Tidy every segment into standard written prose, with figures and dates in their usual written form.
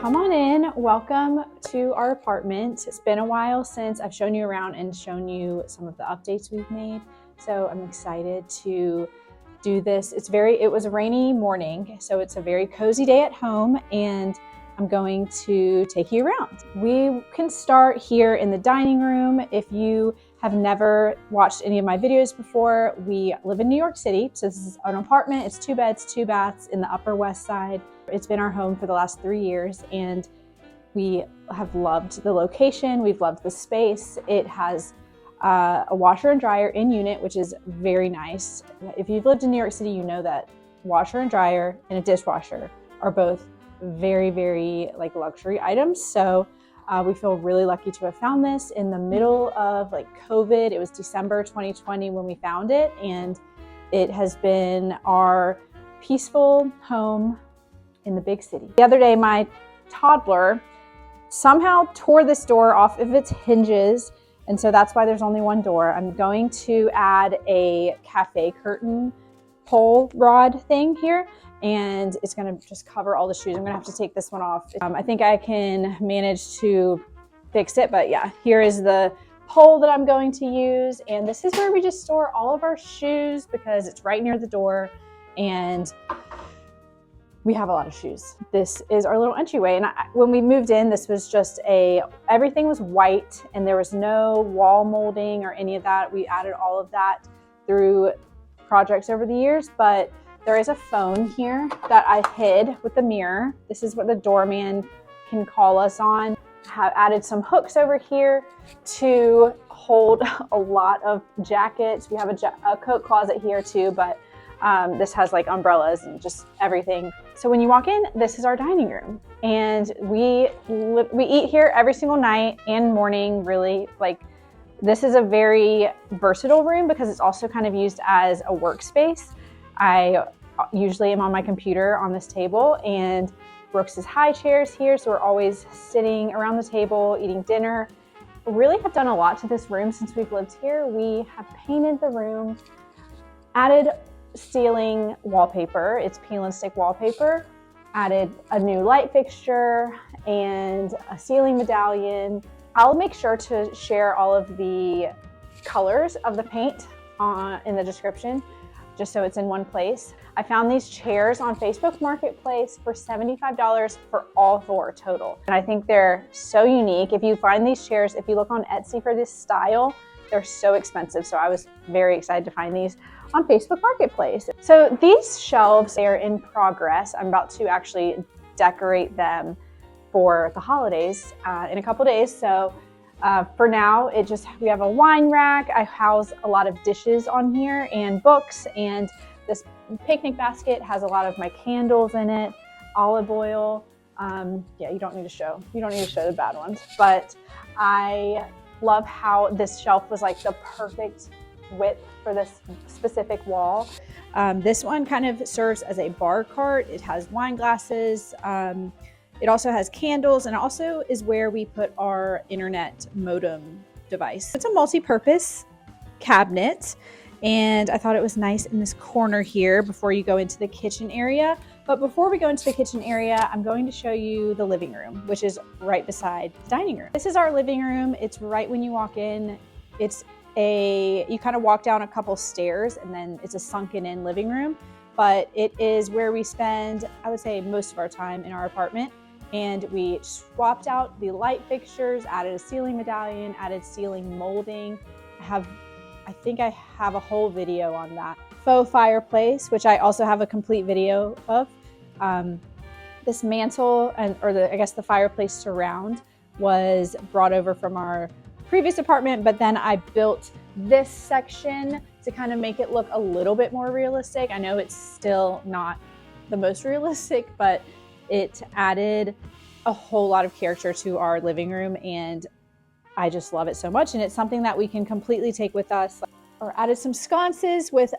Come on in, welcome to our apartment. It's been a while since I've shown you around and shown you some of the updates we've made. So I'm excited to do this. It was a rainy morning, so it's a very cozy day at home, and I'm going to take you around. We can start here in the dining room. If you have never watched any of my videos before, we live in New York City. So this is an apartment. It's 2 beds, 2 baths in the Upper West Side. It's been our home for the last 3 years, and we have loved the location. We've loved the space. It has a washer and dryer in unit, which is very nice. If you've lived in New York City, you know that washer and dryer and a dishwasher are both very, very like luxury items. So we feel really lucky to have found this in the middle of like COVID. It was December 2020 when we found it, and it has been our peaceful home in the big city. The other day, my toddler somehow tore this door off of its hinges, and so that's why there's only one door. I'm going to add a cafe curtain pole rod thing here, and it's gonna just cover all the shoes. I'm gonna have to take this one off. I think I can manage to fix it, but yeah, here is the pole that I'm going to use, and this is where we just store all of our shoes because it's right near the door, and we have a lot of shoes. This is our little entryway, and when we moved in, this was just everything was white, and there was no wall molding or any of that. We added all of that through projects over the years, but there is a phone here that I hid with the mirror. This is what the doorman can call us on. Have added some hooks over here to hold a lot of jackets. We have a coat closet here too, but this has like umbrellas and just everything. So when you walk in, this is our dining room, and we eat here every single night and morning, really. Like, this is a very versatile room because it's also kind of used as a workspace. I usually am on my computer on this table, and Brooks's high chairs here, so we're always sitting around the table eating dinner. We really have done a lot to this room since we've lived here. We have painted the room, added ceiling wallpaper. It's peel and stick wallpaper, added a new light fixture and a ceiling medallion. I'll make sure to share all of the colors of the paint in the description, just so it's in one place. I found these chairs on Facebook Marketplace for $75 for all 4 total. And I think they're so unique. If you find these chairs, if you look on Etsy for this style, they're so expensive. So I was very excited to find these on Facebook Marketplace. So these shelves, they are in progress. I'm about to actually decorate them for the holidays in a couple days. So for now, we have a wine rack. I house a lot of dishes on here and books, and this picnic basket has a lot of my candles in it, olive oil. Yeah, you don't need to show the bad ones, but I love how this shelf was like the perfect width for this specific wall. This one kind of serves as a bar cart. It has wine glasses. It also has candles, and also is where we put our internet modem device. It's a multi-purpose cabinet, and I thought it was nice in this corner here before you go into the kitchen area. But before we go into the kitchen area, I'm going to show you the living room, which is right beside the dining room. This is our living room. It's right when you walk in. You kind of walk down a couple stairs, and then it's a sunken in living room, but it is where we spend, I would say, most of our time in our apartment. And we swapped out the light fixtures, added a ceiling medallion, added ceiling molding. I think I have a whole video on that. Faux fireplace, which I also have a complete video of. This mantle the fireplace surround was brought over from our previous apartment, but then I built this section to kind of make it look a little bit more realistic. I know it's still not the most realistic, but it added a whole lot of character to our living room, and I just love it so much. And it's something that we can completely take with us. Or added some sconces with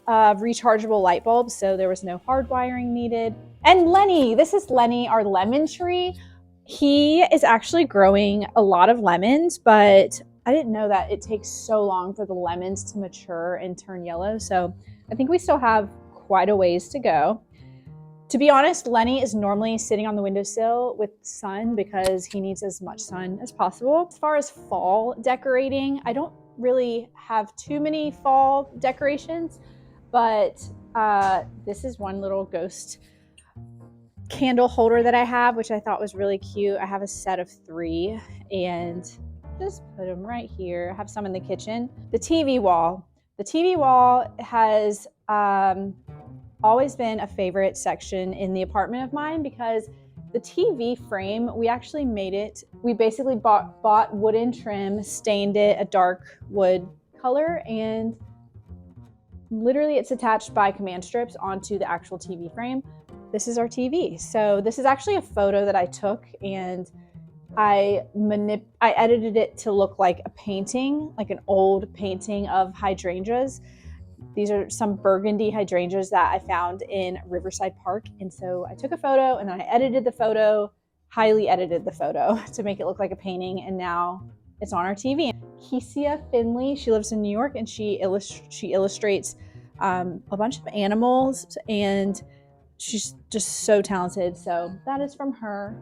rechargeable light bulbs, so there was no hard wiring needed. And Lenny, this is Lenny, our lemon tree. He is actually growing a lot of lemons, but I didn't know that it takes so long for the lemons to mature and turn yellow. So I think we still have quite a ways to go. To be honest, Lenny is normally sitting on the windowsill with sun because he needs as much sun as possible. As far as fall decorating, I don't really have too many fall decorations, but this is one little ghost candle holder that I have, which I thought was really cute. I have a set of 3 and just put them right here. I have some in the kitchen. The TV wall. The TV wall has always been a favorite section in the apartment of mine because the TV frame, we actually made it. We basically bought wooden trim, stained it a dark wood color, and literally it's attached by command strips onto the actual TV frame. This is our TV. So this is actually a photo that I took, and I edited it to look like a painting, like an old painting of hydrangeas. These are some burgundy hydrangeas that I found in Riverside Park. And so I took a photo and then I edited the photo, highly edited the photo to make it look like a painting. And now it's on our TV. Kesia Finley, she lives in New York, and she illustrates a bunch of animals, and she's just so talented. So that is from her.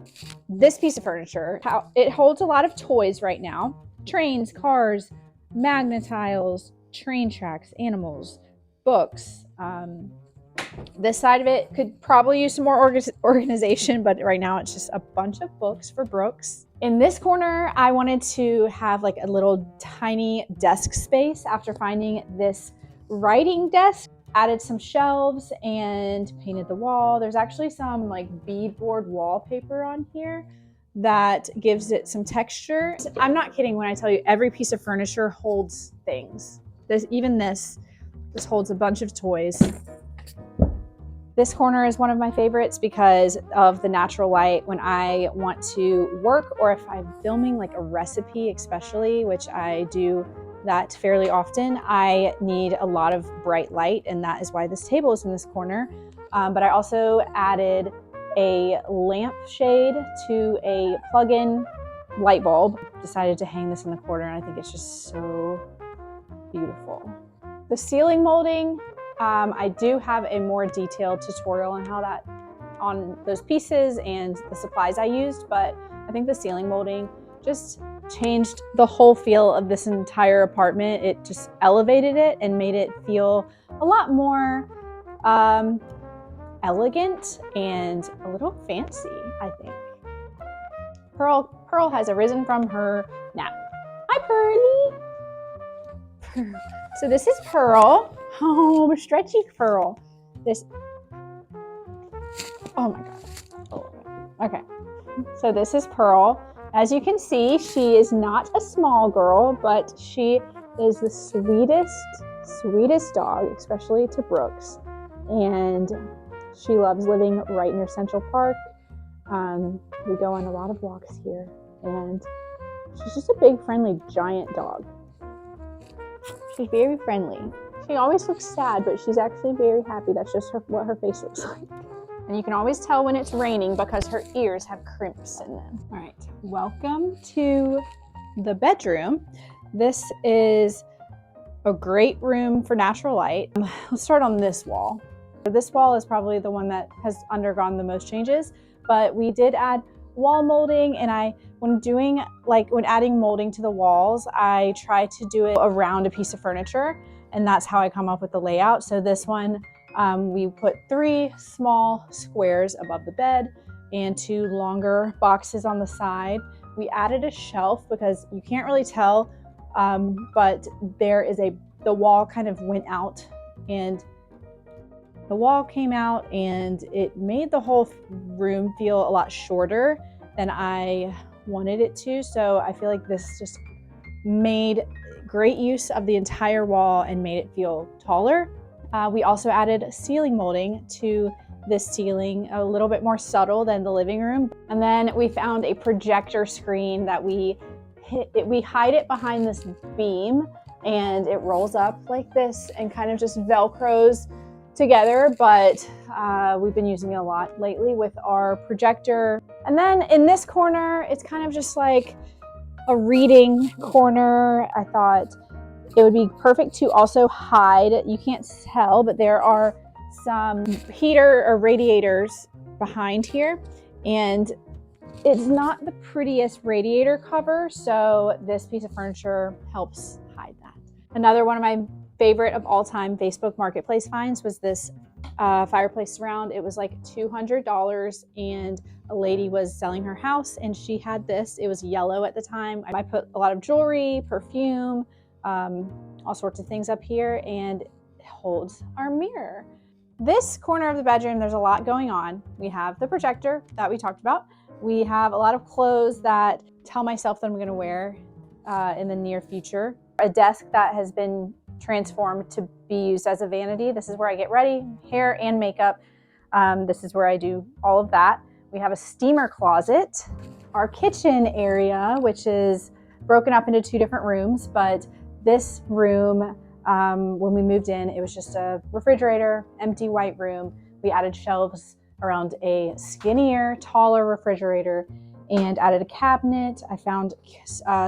This piece of furniture, it holds a lot of toys right now. Trains, cars, magnetiles, train tracks, animals, books. This side of it could probably use some more organization, but right now it's just a bunch of books for Brooks. In this corner, I wanted to have like a little tiny desk space after finding this writing desk. Added some shelves and painted the wall. There's actually some like beadboard wallpaper on here that gives it some texture. I'm not kidding when I tell you every piece of furniture holds things. Even this holds a bunch of toys. This corner is one of my favorites because of the natural light. When I want to work, or if I'm filming like a recipe especially, which I do that fairly often, I need a lot of bright light, and that is why this table is in this corner. But I also added a lamp shade to a plug-in light bulb. Decided to hang this in the corner, and I think it's just so beautiful. The ceiling molding, I do have a more detailed tutorial on those pieces and the supplies I used, but I think the ceiling molding just changed the whole feel of this entire apartment. It just elevated it and made it feel a lot more elegant and a little fancy, I think. Pearl has arisen from her nap. Hi, Pearly. So this is Pearl. Oh, stretchy Pearl. Oh my God. Oh, okay. So this is Pearl. As you can see, she is not a small girl, but she is the sweetest dog, especially to Brooks. And she loves living right near Central Park. We go on a lot of walks here, and she's just a big, friendly, giant dog. She's very friendly. She always looks sad, but she's actually very happy. That's just what her face looks like. And you can always tell when it's raining because her ears have crimps in them. All right, welcome to the bedroom. This is a great room for natural light. Let's start on this wall. This wall is probably the one that has undergone the most changes, but we did add wall molding, and when adding molding to the walls, I try to do it around a piece of furniture, and that's how I come up with the layout. So this one, we put 3 small squares above the bed and 2 longer boxes on the side. We added a shelf because you can't really tell, but the wall kind of went out, and the wall came out, and it made the whole room feel a lot shorter than I wanted it to. So I feel like this just made great use of the entire wall and made it feel taller. We also added ceiling molding to this ceiling, a little bit more subtle than the living room. And then we found a projector screen that we hide it behind this beam, and it rolls up like this and kind of just Velcros together, but we've been using it a lot lately with our projector. And then in this corner, it's kind of just like a reading corner. I thought it would be perfect to also hide. You can't tell, but there are some heater or radiators behind here, and it's not the prettiest radiator cover, so this piece of furniture helps hide that. Another one of my favorite of all time Facebook Marketplace finds was this fireplace surround. It was like $200, and a lady was selling her house and she had this. It was yellow at the time. I put a lot of jewelry, perfume, all sorts of things up here, and it holds our mirror. This corner of the bedroom, there's a lot going on. We have the projector that we talked about. We have a lot of clothes that tell myself that I'm gonna wear in the near future. A desk that has been transformed to be used as a vanity. This is where I get ready, hair and makeup. This is where I do all of that. We have a steamer closet. Our kitchen area, which is broken up into two different rooms, but this room, when we moved in, it was just a refrigerator, empty white room. We added shelves around a skinnier, taller refrigerator and added a cabinet. I found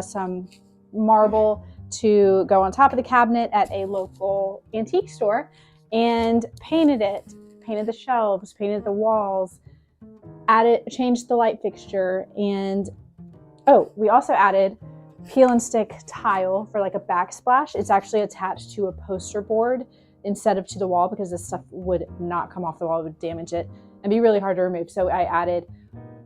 some marble to go on top of the cabinet at a local antique store and painted it, painted the shelves, painted the walls, changed the light fixture, and we also added peel and stick tile for like a backsplash. It's actually attached to a poster board instead of to the wall because this stuff would not come off the wall, it would damage it and be really hard to remove. So I added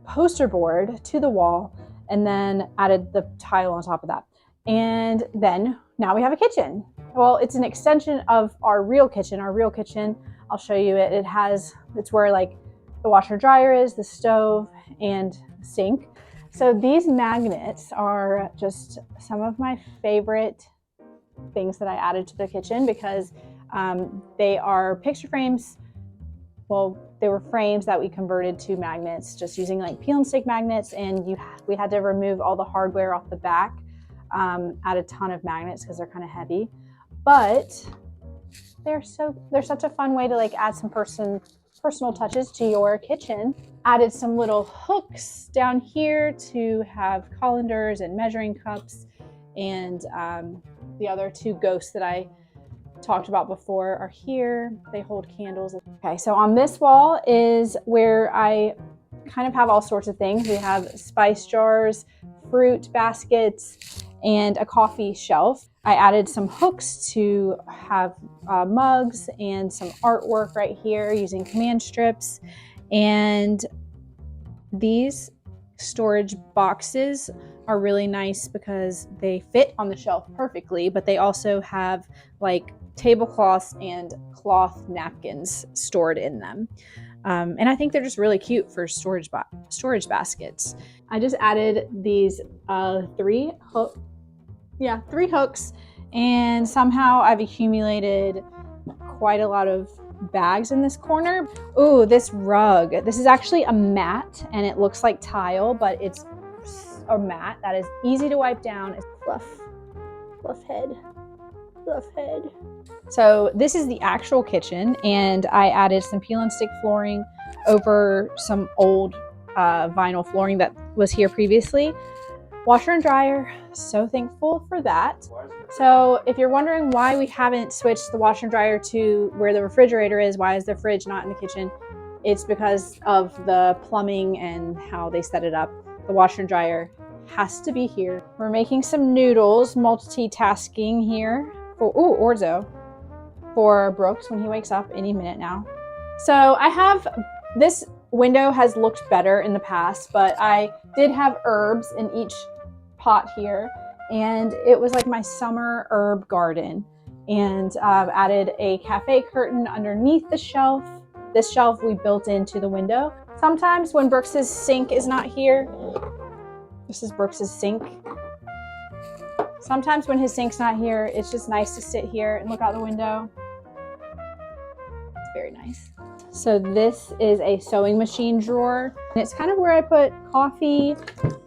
poster board to the wall and then added the tile on top of that. And then now we have a kitchen. Well, it's an extension of our real kitchen. Our real kitchen, I'll show you it. It's where like the washer dryer is, the stove, and sink. So these magnets are just some of my favorite things that I added to the kitchen because they are picture frames. Well, they were frames that we converted to magnets just using like peel and stick magnets, and we had to remove all the hardware off the back. Add a ton of magnets because they're kind of heavy, but they're such a fun way to like add some personal touches to your kitchen. Added some little hooks down here to have colanders and measuring cups, and the other two ghosts that I talked about before are here. They hold candles. Okay, so on this wall is where I kind of have all sorts of things. We have spice jars, fruit baskets, and a coffee shelf. I added some hooks to have mugs and some artwork right here using command strips. And these storage boxes are really nice because they fit on the shelf perfectly, but they also have like tablecloths and cloth napkins stored in them. And I think they're just really cute for storage baskets. I just added these three hooks, and somehow I've accumulated quite a lot of bags in this corner. Ooh, this rug. This is actually a mat, and it looks like tile, but it's a mat that is easy to wipe down. It's fluff head. So this is the actual kitchen, and I added some peel and stick flooring over some old vinyl flooring that was here previously. Washer and dryer, so thankful for that. So if you're wondering why we haven't switched the washer and dryer to where the refrigerator is, why is the fridge not in the kitchen? It's because of the plumbing and how they set it up. The washer and dryer has to be here. We're making some noodles, multitasking here for orzo for Brooks when he wakes up any minute now. So I have, this window has looked better in the past, but I did have herbs in each pot here, and it was like my summer herb garden. And I've added a cafe curtain underneath the shelf. This shelf we built into the window. Sometimes when Brooks's sink is not here, this is Brooks's sink. Sometimes when his sink's not here, it's just nice to sit here and look out the window. It's very nice. So this is a sewing machine drawer. And it's kind of where I put coffee,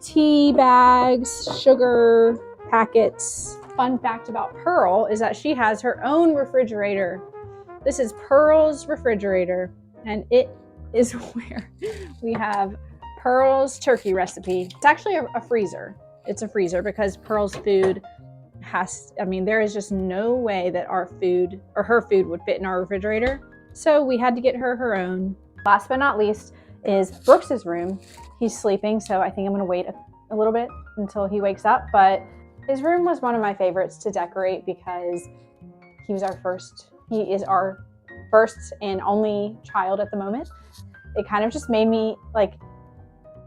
tea bags, sugar packets. Fun fact about Pearl is that she has her own refrigerator. This is Pearl's refrigerator, and it is where we have Pearl's turkey recipe. It's actually a freezer. It's a freezer because Pearl's food there is just no way that our food or her food would fit in our refrigerator. So we had to get her own. Last but not least is Brooks's room. He's sleeping, so I think I'm gonna wait a little bit until he wakes up, but his room was one of my favorites to decorate because he is our first and only child at the moment. It kind of just made me like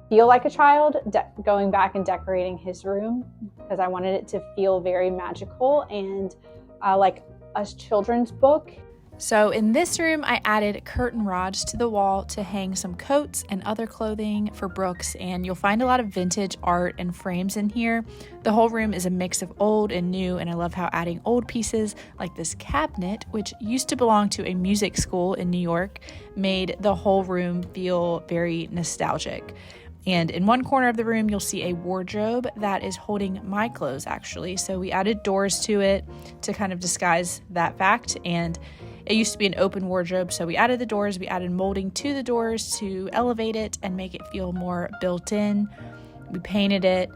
feel like a child going back and decorating his room because I wanted it to feel very magical and like a children's book. So in this room, I added curtain rods to the wall to hang some coats and other clothing for Brooks, and you'll find a lot of vintage art and frames in here. The whole room is a mix of old and new, and I love how adding old pieces like this cabinet, which used to belong to a music school in New York, made the whole room feel very nostalgic. And in one corner of the room, you'll see a wardrobe that is holding my clothes, actually. So we added doors to it to kind of disguise that fact, and it used to be an open wardrobe, so we added the doors. We added molding to the doors to elevate it and make it feel more built in. We painted it.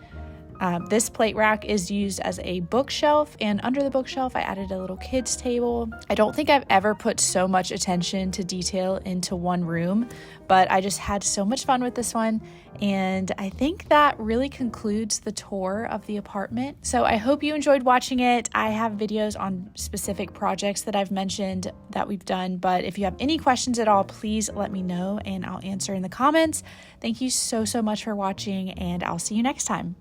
This plate rack is used as a bookshelf, and under the bookshelf I added a little kids table. I don't think I've ever put so much attention to detail into one room, but I just had so much fun with this one, and I think that really concludes the tour of the apartment. So I hope you enjoyed watching it. I have videos on specific projects that I've mentioned that we've done, but if you have any questions at all, please let me know and I'll answer in the comments. Thank you so much for watching, and I'll see you next time.